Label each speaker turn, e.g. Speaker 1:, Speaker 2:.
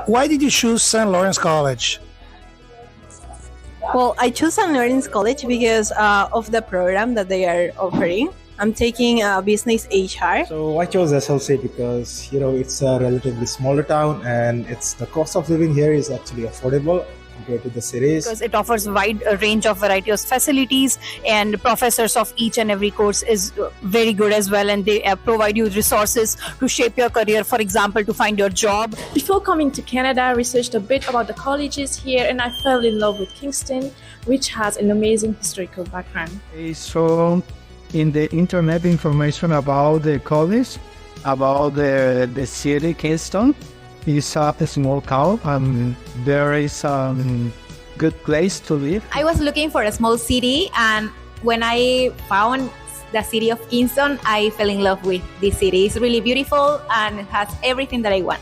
Speaker 1: Why did you choose St. Lawrence College?
Speaker 2: Well, I chose St. Lawrence College because of the program that they are offering. I'm taking business HR.
Speaker 3: So I chose SLC because it's a relatively smaller town and the cost of living here is actually affordable compared to the cities.
Speaker 4: Because it offers wide range of variety of facilities, and professors of each and every course is very good as well, and they provide you resources to shape your career, for example, to find your job.
Speaker 5: Before coming to Canada, I researched a bit about the colleges here and I fell in love with Kingston, which has an amazing historical background.
Speaker 6: I saw in the internet information about the college, about the city Kingston. It's a small town and there is a good place to live.
Speaker 7: I was looking for a small city, and when I found the city of Kingston, I fell in love with this city. It's really beautiful and has everything that I want.